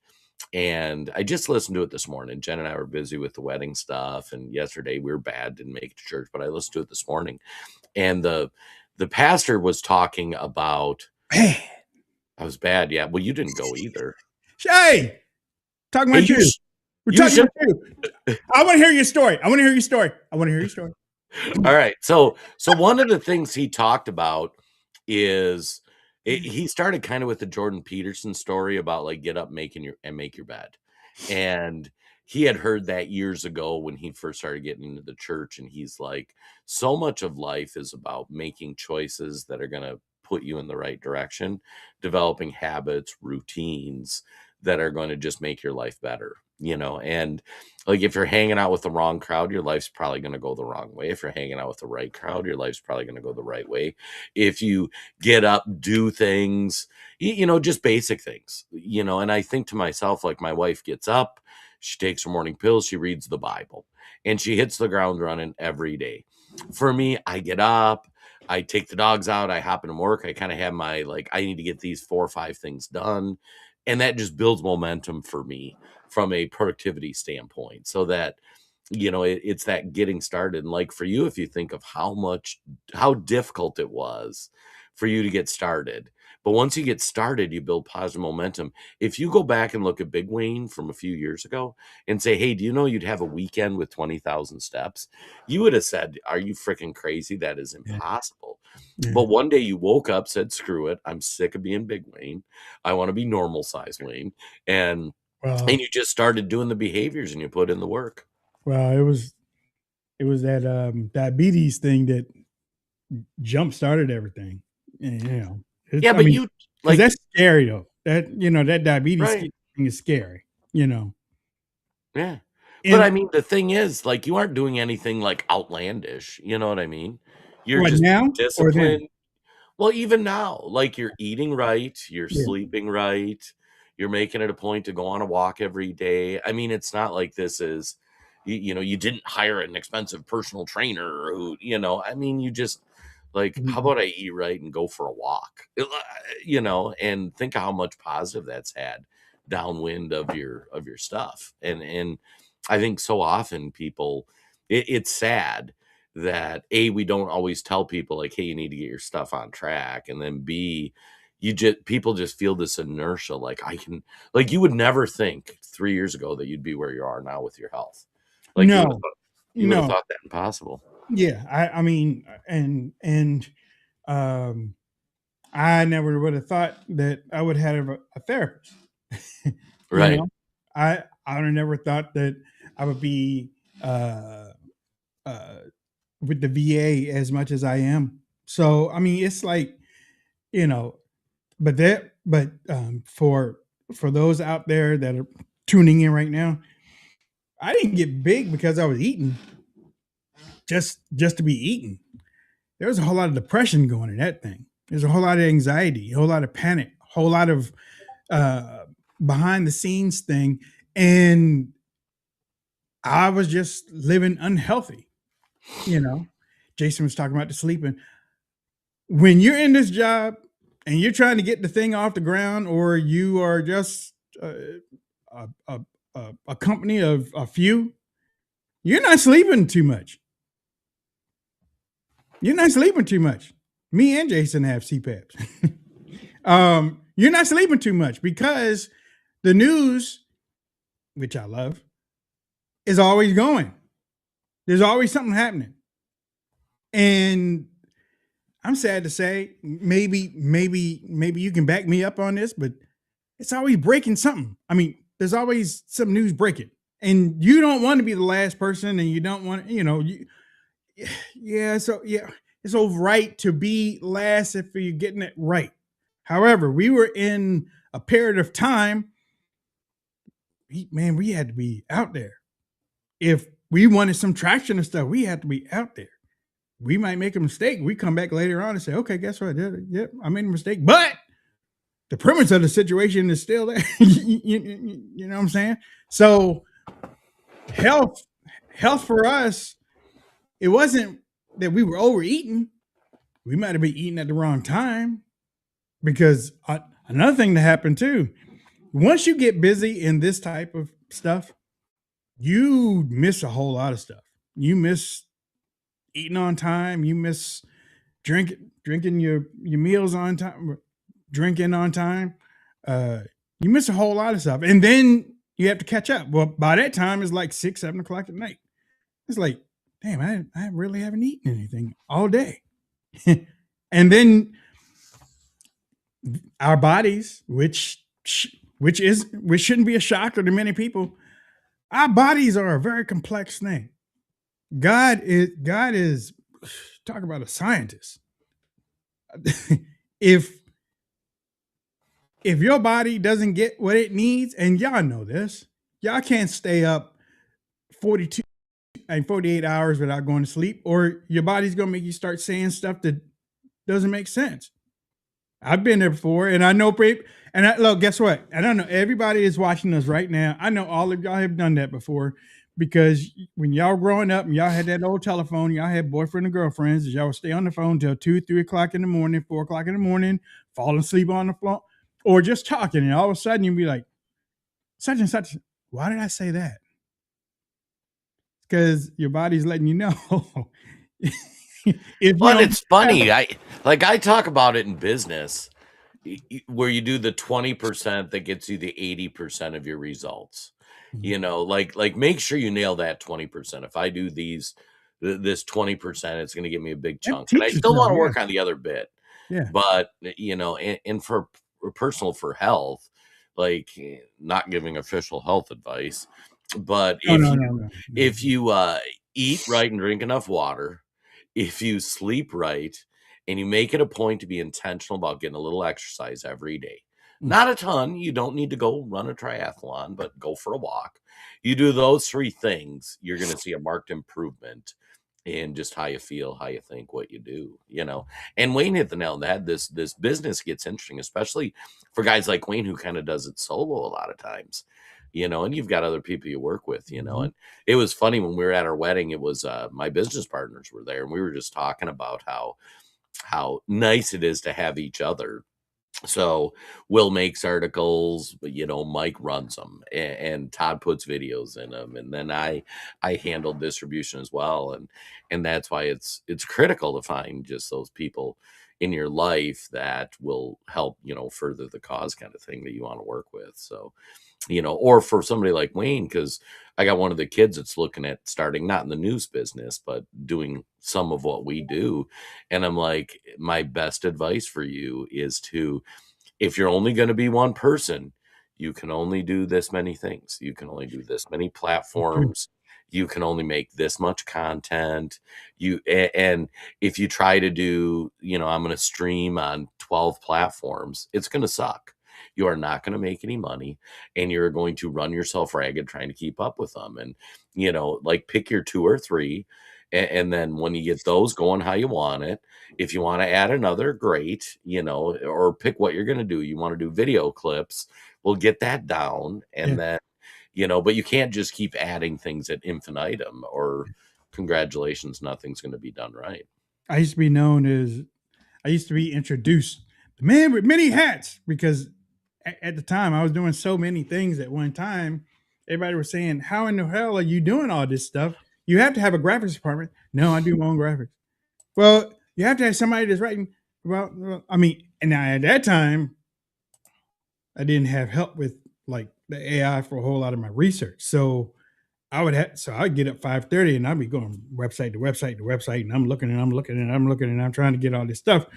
And I just listened to it this morning. Jen and I were busy with the wedding stuff, and yesterday we were bad, didn't make it to church, but I listened to it this morning. And the pastor was talking about, I was bad. Yeah. Well, you didn't go either.
Hey, talking about you. We're talking about you. I want to hear your story. All
right. So one of the things he talked about is, he started kind of with the Jordan Peterson story about like, get up, make your bed. And he had heard that years ago when he first started getting into the church. And he's like, so much of life is about making choices that are going to put you in the right direction, developing habits, routines that are going to just make your life better, and like, if you're hanging out with the wrong crowd, your life's probably going to go the wrong way. If you're hanging out with the right crowd, your life's probably going to go the right way. If you get up, do things, just basic things, and I think to myself, like, my wife gets up, she takes her morning pills, she reads the Bible, and she hits the ground running every day. For me, I get up, I take the dogs out, I hop into work, I kind of have my, like, I need to get these 4 or 5 things done. And that just builds momentum for me from a productivity standpoint, so that, it's that getting started. And like for you, if you think of how difficult it was for you to get started, but once you get started, you build positive momentum. If you go back and look at Big Wayne from a few years ago and say, hey, do you know you'd have a weekend with 20,000 steps? You would have said, are you freaking crazy? That is impossible. Yeah. But one day you woke up, said, screw it, I'm sick of being Big Wayne. I want to be normal size Wayne. And you just started doing the behaviors and you put in the work.
Well, it was that diabetes thing that jump started everything. And, that's scary though. That diabetes thing is scary, Yeah.
But I mean, the thing is, like, you aren't doing anything like outlandish. You know what I mean? You're just disciplined. Well, even now, like, you're eating right, you're sleeping right, you're making it a point to go on a walk every day. I mean, it's not like this is, you didn't hire an expensive personal trainer who, I mean, you just, like, how about I eat right and go for a walk, and think of how much positive that's had downwind of your stuff. And I think so often people, it's sad that A, we don't always tell people like, hey, you need to get your stuff on track. And then B, people just feel this inertia. Like, you would never think 3 years ago that you'd be where you are now with your health. Like,
no,
you would have thought that impossible.
Yeah. I mean, I never would have thought that I would have a therapist.
Right.
I would have never thought that I would be with the VA as much as I am. So, I mean, it's like, but for those out there that are tuning in right now, I didn't get big because I was eating just to be eating. There was a whole lot of depression going in that thing. There's a whole lot of anxiety, a whole lot of panic, a whole lot of behind the scenes thing. And I was just living unhealthy. Jason was talking about the sleeping. When you're in this job and you're trying to get the thing off the ground, or you are just a company of a few, you're not sleeping too much. Me and Jason have CPAPs. You're not sleeping too much because the news, which I love, is always going. There's always something happening. And I'm sad to say, maybe you can back me up on this, but it's always breaking something. I mean, there's always some news breaking, and you don't want to be the last person, and you don't want, it's over right to be last if you're getting it right. However, we were in a period of time, we had to be out there. If we wanted some traction and stuff, we had to be out there. We might make a mistake. We come back later on and say, okay, guess what? Yep, I made a mistake. But the premise of the situation is still there. You know what I'm saying? So health for us, it wasn't that we were overeating. We might have been eating at the wrong time. Because another thing that happened too, once you get busy in this type of stuff, you miss a whole lot of stuff. You miss eating on time. You miss drinking your meals on time, drinking on time. You miss a whole lot of stuff. And then you have to catch up. Well, by that time, it's like 6, 7 o'clock at night. It's like, damn, I really haven't eaten anything all day. And then our bodies, which shouldn't be a shocker to many people, our bodies are a very complex thing. God is talk about a scientist. If your body doesn't get what it needs, and y'all know this, y'all can't stay up 48 hours without going to sleep, or your body's gonna make you start saying stuff that doesn't make sense. I've been there before, and I know, look, guess what? I don't know. Everybody is watching us right now. I know all of y'all have done that before, because when y'all growing up and y'all had that old telephone, y'all had boyfriend and girlfriends, y'all would stay on the phone till 2, 3 o'clock in the morning, 4 o'clock in the morning, fall asleep on the floor, or just talking, and all of a sudden you'd be like, such and such. Why did I say that? Because your body's letting you know.
But it's funny. I talk about it in business, where you do the 20% that gets you the 80% of your results. Mm-hmm. Make sure you nail that 20%. If I do this 20%, it's going to give me a big chunk. And I still want to work on the other bit.
Yeah.
But, and for personal health, like not giving official health advice, but if you eat right and drink enough water, if you sleep right, and you make it a point to be intentional about getting a little exercise every day, not a ton, you don't need to go run a triathlon, but go for a walk. You do those 3 things, you're going to see a marked improvement in just how you feel, how you think, what you do, And Wayne hit the nail on the head. This business gets interesting, especially for guys like Wayne, who kind of does it solo a lot of times. And you've got other people you work with,
Mm-hmm.
And it was funny when we were at our wedding, it was my business partners were there, and we were just talking about how nice it is to have each other. So Will makes articles, but Mike runs them, and Todd puts videos in them, and then I handle distribution as well, and that's why it's critical to find just those people in your life that will help further the cause kind of thing that you want to work with. So or for somebody like Wayne, because I got one of the kids that's looking at starting, not in the news business, but doing some of what we do. And I'm like, my best advice for you is if you're only going to be one person, you can only do this many things. You can only do this many platforms. You can only make this much content. And if you try to do, I'm going to stream on 12 platforms, it's going to suck. You are not going to make any money, and you're going to run yourself ragged trying to keep up with them. And, pick your 2 or 3. And then when you get those going how you want it, if you want to add another, great, or pick what you're going to do. You want to do video clips, we'll get that down. And then, but you can't just keep adding things at infinitum, or congratulations, nothing's going to be done right.
I used to be introduced the man with many hats, because at the time I was doing so many things at one time. Everybody was saying, how in the hell are you doing all this stuff? You have to have a graphics department. No, I do my own graphics. Well, you have to have somebody that's writing. Well, I mean, And now at that time, I didn't have help with like the AI for a whole lot of my research. So I'd get up 5:30 and I'd be going website to website to website, and I'm looking and I'm looking and I'm looking and I'm trying to get all this stuff.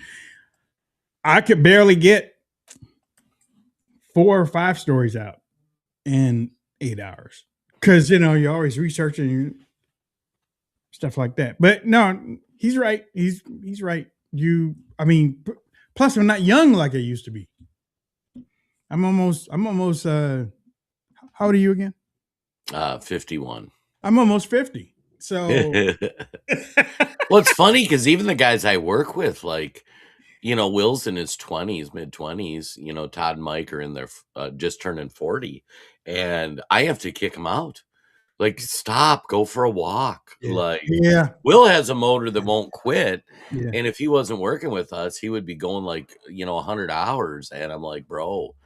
I could barely get 4 or 5 stories out in 8 hours. Cause you're always researching stuff like that. But no, he's right. He's right. Plus I'm not young like I used to be. I'm almost how old are you again?
51.
I'm almost 50. So
Well, it's funny because even the guys I work with, like, Will's in his 20s, mid 20s, Todd and Mike are in their just turning 40, and I have to kick them out. Like, stop, go for a walk.
Yeah.
Like,
Yeah.
Will has a motor that won't quit.
Yeah.
And if he wasn't working with us, he would be going like, 100 hours. And I'm like, bro,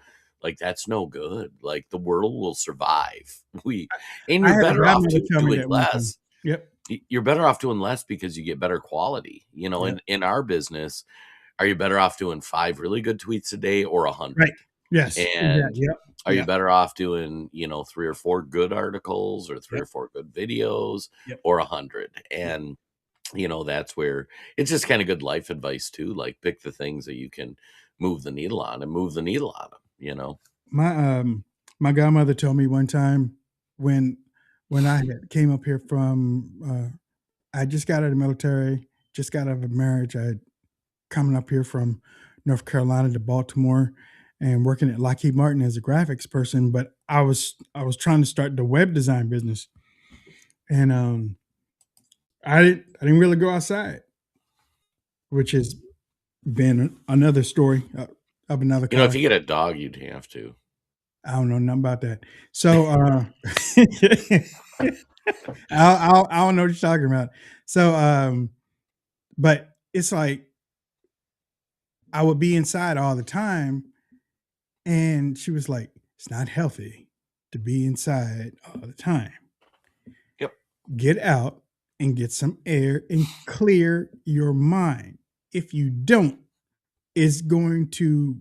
like, that's no good. Like, the world will survive. And you're better off doing less.
Yep.
You're better off doing less because you get better quality. In our business, are you better off doing 5 really good tweets a day or 100?
Right. Yes.
And
Yep.
are you better off doing, 3 or 4 good articles or 3 or 4 good videos or 100? And, that's where it's just kind of good life advice too. Like, pick the things that you can move the needle on and move the needle on them,
My godmother told me one time when I came up here from, I just got out of the military, just got out of a marriage. I had coming up here from North Carolina to Baltimore and working at Lockheed Martin as a graphics person, but I was trying to start the web design business, and I didn't really go outside, which has been another story of another.
If you get a dog, you'd have to.
I don't know nothing about that. So I don't know what you're talking about. So but it's like I would be inside all the time, and she was like, it's not healthy to be inside all the time.
Yep.
Get out and get some air and clear your mind. If you don't, it's going to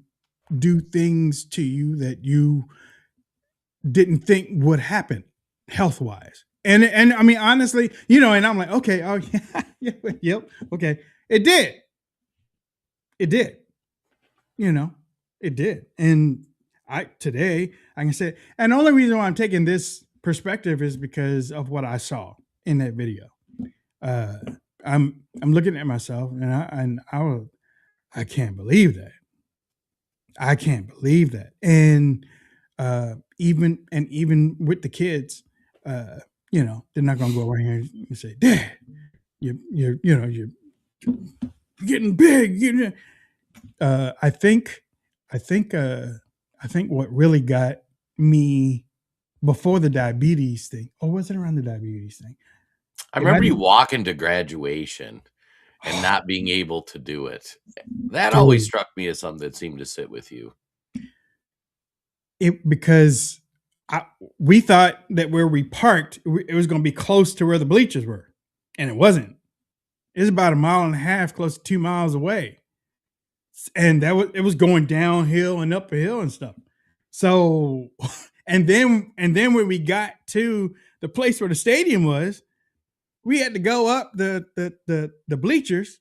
do things to you that you didn't think would happen health-wise. And I mean, honestly, and I'm like, okay, oh yeah, yep, okay. It did. It did. It did. And today I can say, and the only reason why I'm taking this perspective is because of what I saw in that video. I'm looking at myself and I can't believe that. I can't believe that. And even with the kids, they're not gonna go around here and say, Dad, you're getting big. I think what really got me before the diabetes thing, or was it around the diabetes thing?
I remember you walking to graduation and not being able to do it. That always struck me as something that seemed to sit with you.
Because we thought that where we parked, it was going to be close to where the bleachers were, and it wasn't. It was about 1.5 miles, close to 2 miles away, and it was going downhill and up a hill and stuff. So, and then when we got to the place where the stadium was, we had to go up the bleachers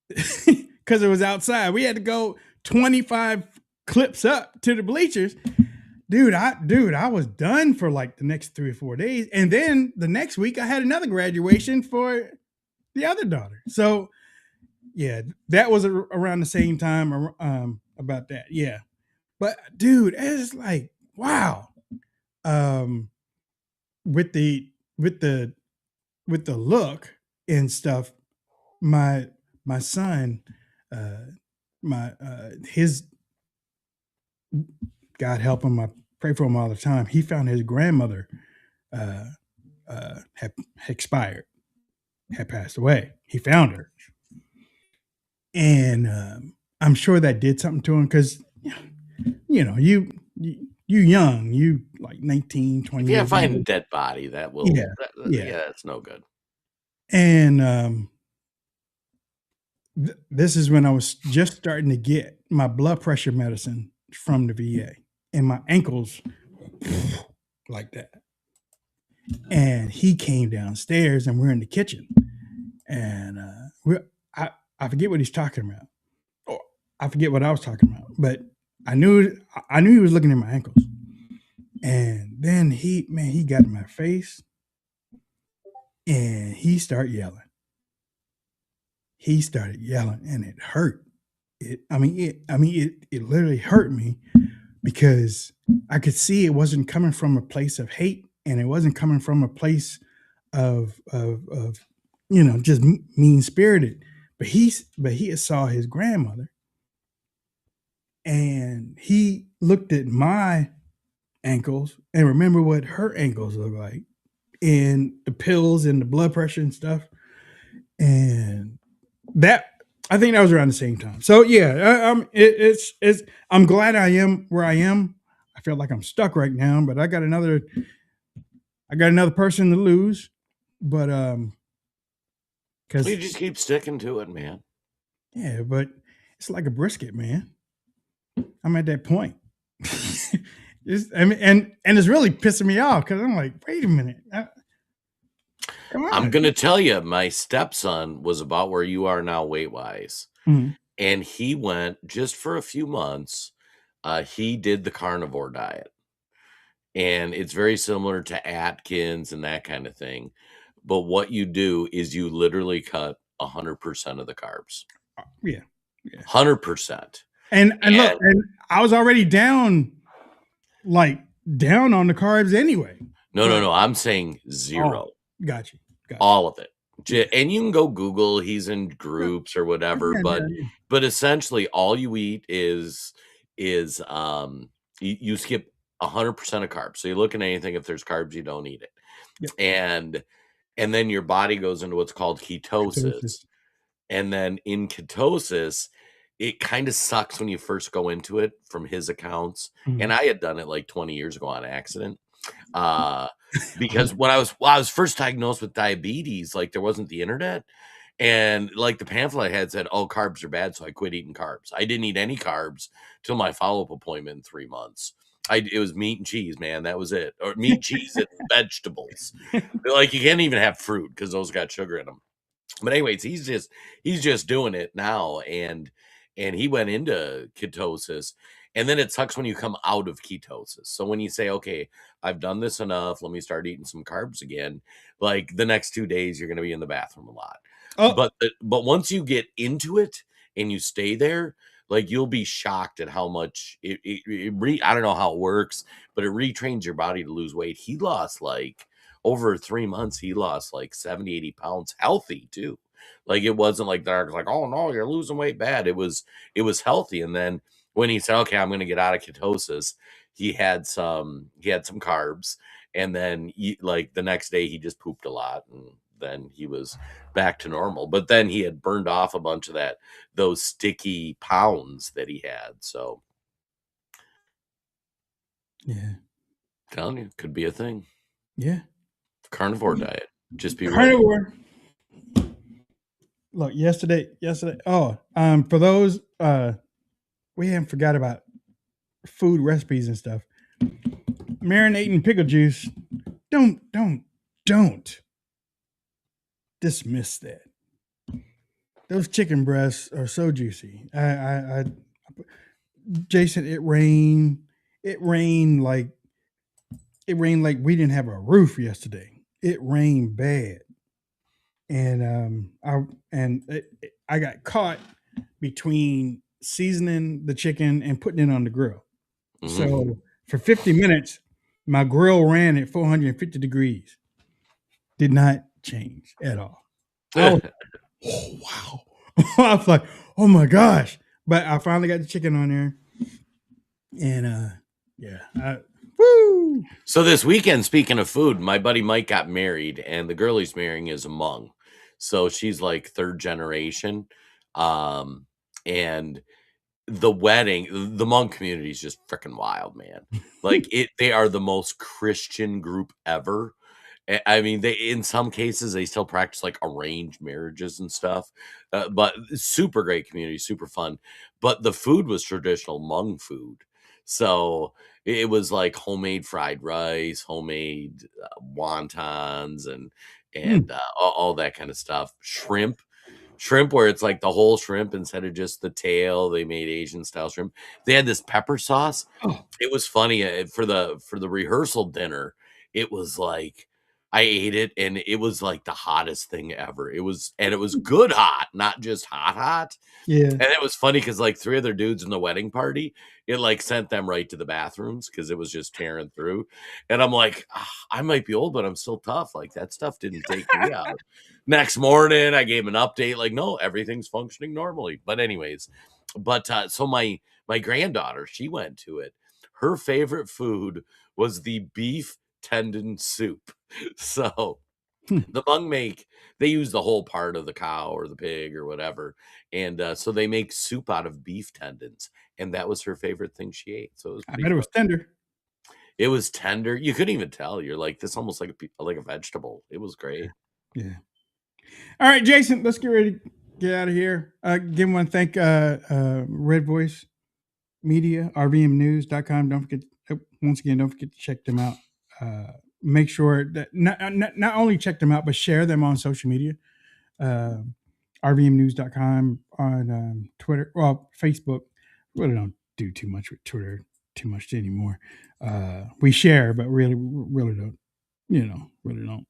because it was outside. We had to go 25 clips up to the bleachers. Dude, I was done for like the next 3 or 4 days. And then the next week I had another graduation for the other daughter. So yeah, that was around the same time about that. Yeah. But dude, it's like, wow. With the look and stuff, my son, his, God help him, I pray for him all the time. He found his grandmother had expired, had passed away. He found her, and I'm sure that did something to him because you young, you like 19, 20
Yeah,
years
find a
old.
dead body. That will.
Yeah.
Yeah, that's no good.
And This is when I was just starting to get my blood pressure medicine from the VA, and my ankles like that. And he came downstairs, and we're in the kitchen, and I forget what he's talking about. Oh, I forget what I was talking about, but I knew he was looking at my ankles. And then he got in my face, and he started yelling. He started yelling, and it hurt. It literally hurt me, because I could see it wasn't coming from a place of hate, and it wasn't coming from a place of just mean spirited. But he saw his grandmother, and he looked at my ankles and remember what her ankles look like, and the pills and the blood pressure and stuff. And that, I think that was around the same time. So yeah, I'm glad I am where I am. I feel like I'm stuck right now, but I got another person to lose. But
you just keep sticking to it, man.
Yeah, but it's like a brisket, man. I'm at that point. And it's really pissing me off, because I'm like, wait a minute. Come on.
I'm gonna tell you, my stepson was about where you are now weight wise, and he went just for a few months. He did the carnivore diet, and it's very similar to Atkins and that kind of thing. But what you do is you literally cut 100% of the carbs.
Yeah.
100%.
And look, and I was already down on the carbs anyway.
No. I'm saying zero.
Oh, got you.
All of it. And you can go Google, he's in groups or whatever, but essentially all you eat is you skip 100% of carbs. So you look at anything, if there's carbs, you don't eat it. Yep. And then your body goes into what's called ketosis. And then in ketosis, it kind of sucks when you first go into it, from his accounts. And I had done it like 20 years ago on accident. Because when I was first diagnosed with diabetes, like, there wasn't the internet, and like the pamphlet I had said, oh, carbs are bad. So I quit eating carbs. I didn't eat any carbs till my follow-up appointment in 3 months. It was meat and cheese, man. That was it. Or meat, cheese, and vegetables. Like, you can't even have fruit because those got sugar in them. But anyways, he's just doing it now, and he went into ketosis. And then it sucks when you come out of ketosis. So when you say, okay, I've done this enough, let me start eating some carbs again, like the next 2 days, you're going to be in the bathroom a lot. Oh. But once you get into it and you stay there, like, you'll be shocked at how much I don't know how it works, but it retrains your body to lose weight. He lost, like, over 3 months, he lost like 70, 80 pounds, healthy too. Like, it wasn't like they're like, oh no, you're losing weight bad. It was healthy. And then when he said, okay, I'm going to get out of ketosis, he had some carbs, and then like the next day he just pooped a lot, and then he was back to normal. But then he had burned off a bunch of those sticky pounds that he had. So
yeah,
telling you, could be a thing.
Yeah.
Carnivore diet. Just be
carnivore. Ready. Look, yesterday. Oh, for those we haven't forgot about food recipes and stuff. Marinating pickle juice. Don't dismiss that. Those chicken breasts are so juicy. Jason, it rained like we didn't have a roof yesterday. It rained bad, and I got caught between seasoning the chicken and putting it on the grill. So for 50 minutes, my grill ran at 450 degrees. Did not change at all. Oh wow! I was like, oh my gosh! But I finally got the chicken on there, and woo!
So this weekend, speaking of food, my buddy Mike got married, and the girl he's marrying is a Hmong. So she's like third generation. And the wedding, the Hmong community is just freaking wild, man. Like, they are the most Christian group ever. I mean, they in some cases they still practice like arranged marriages and stuff, but super great community, super fun. But the food was traditional Hmong food, so it was like homemade fried rice, homemade wontons, and all that kind of stuff. Shrimp where it's like the whole shrimp instead of just the tail. They made Asian style shrimp. They had this pepper sauce.
Oh,
It was funny, for the rehearsal dinner, it was like I ate it, and it was like the hottest thing ever. It was good hot, not just hot.
yeah.
And it was funny because like 3 other dudes in the wedding party, it like sent them right to the bathrooms because it was just tearing through. And I'm like, I might be old, but I'm still tough. Like that stuff didn't take me out. Next morning, I gave an update, like, no, everything's functioning normally. But anyways, so my granddaughter, she went to it. Her favorite food was the beef tendon soup. So
Hmm.
the Hmong they use the whole part of the cow or the pig or whatever, and so they make soup out of beef tendons, and that was her favorite thing she ate. So it was
I
pretty
bet it
fun.
was tender.
It was tender. You couldn't even tell. You're like this, almost like a vegetable. It was
Yeah.
great.
Yeah. All right, Jason, let's get ready to get out of here. Again, want to thank Red Voice Media, rvmnews.com. Don't forget, once again, don't forget to check them out. Make sure that not only check them out, but share them on social media. rvmnews.com on Twitter, well, Facebook. Really don't do too much with Twitter too much anymore. We share, but really don't, really don't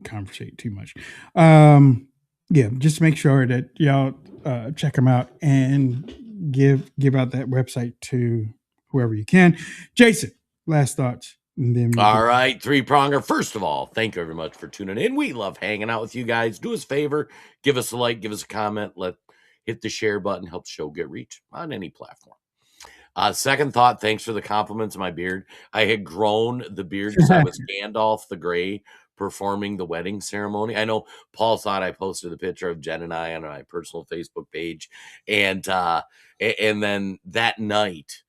conversate too much. Yeah, just make sure that y'all check them out and give out that website to whoever you can. Jason, last thoughts. And then
All right, three-pronger. First of all, thank you very much for tuning in. We love hanging out with you guys. Do us a favor, give us a like, give us a comment, hit the share button, help the show get reach on any platform. Second thought, thanks for the compliments of my beard. I had grown the beard because I was Gandalf the Grey performing the wedding ceremony. I know Paul thought I posted a picture of Jen and I on my personal Facebook page, and then that night,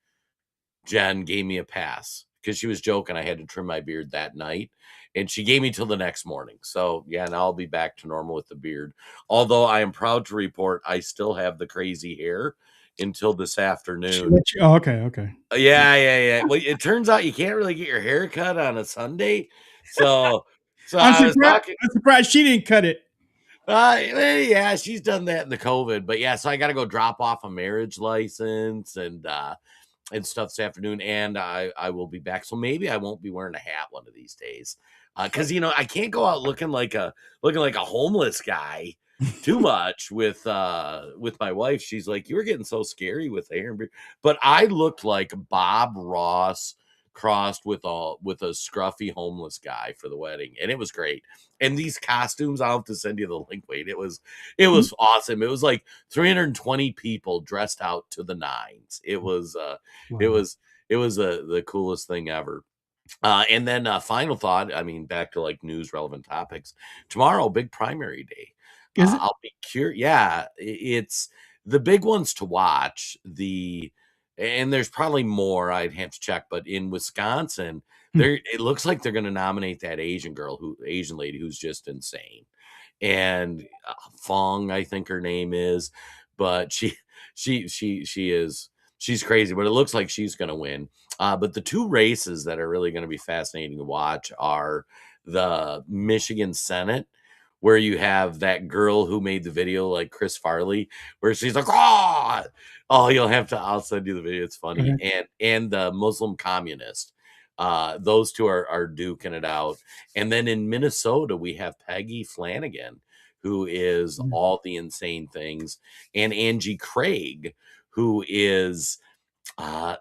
Jen gave me a pass because she was joking. I had to trim my beard that night, and she gave me till the next morning. So yeah, now I'll be back to normal with the beard. Although I am proud to report I still have the crazy hair until this afternoon.
Oh, okay.
Yeah. Well, it turns out you can't really get your hair cut on a Sunday. So
I'm
I was talking.
surprised she didn't cut it.
Yeah, she's done that in the COVID. But yeah, so I got to go drop off a marriage license and stuff this afternoon, and I will be back. So maybe I won't be wearing a hat one of these days, because I can't go out looking like a homeless guy too much with my wife. She's like, you were getting so scary with hair and beard, but I looked like Bob Ross crossed with a scruffy homeless guy for the wedding, and it was great. And these costumes, I'll have to send you the link. Wait, it was awesome. It was like 320 people dressed out to the nines. It was the coolest thing ever. And then final thought, I mean, back to like news relevant topics. Tomorrow, big primary day.
Is it?
I'll be curious. Yeah, it's the big ones to watch. And there's probably more I'd have to check, but in Wisconsin, it looks like they're going to nominate that Asian lady who's just insane. And Fong, I think her name is, but she's crazy, but it looks like she's going to win. But the two races that are really going to be fascinating to watch are the Michigan Senate, where you have that girl who made the video, like Chris Farley, where she's like, I'll send you the video. It's funny. And the Muslim communist. Those two are duking it out. And then in Minnesota, we have Peggy Flanagan, who is all the insane things, and Angie Craig, who is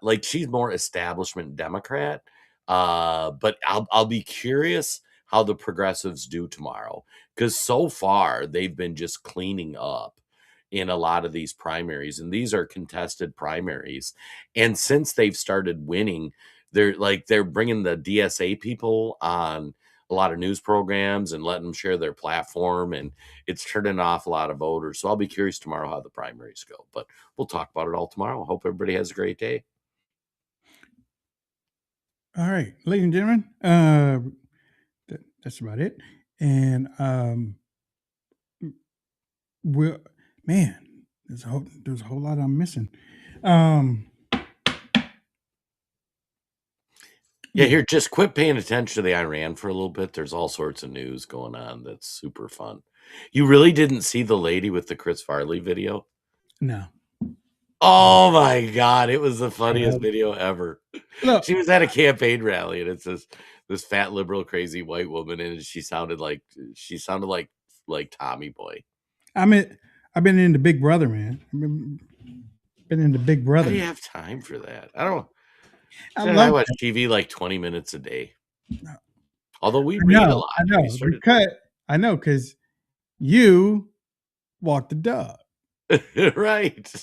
like she's more establishment Democrat. But I'll be curious how the progressives do tomorrow, because so far they've been just cleaning up in a lot of these primaries, and these are contested primaries. And since they've started winning, they're bringing the DSA people on a lot of news programs and letting them share their platform, and it's turning off a lot of voters. So I'll be curious tomorrow how the primaries go, but we'll talk about it all tomorrow. Hope everybody has a great day.
All right, ladies and gentlemen, That's about it. And we're man, there's a whole lot I'm missing.
Yeah, here, just quit paying attention to the Iran for a little bit. There's all sorts of news going on that's super fun. You really didn't see the lady with the Chris Farley video?
No.
Oh my God, it was the funniest video ever.
Look,
She was at a campaign rally, and it's this fat liberal crazy white woman, and she sounded like Tommy Boy.
I've been into Big Brother, man. I've been into Big
How
Brother.
do you have time for that? I don't.
I
watch TV like 20 minutes a day.
No.
Although we read a lot.
I know, because you walk the dog.
Right.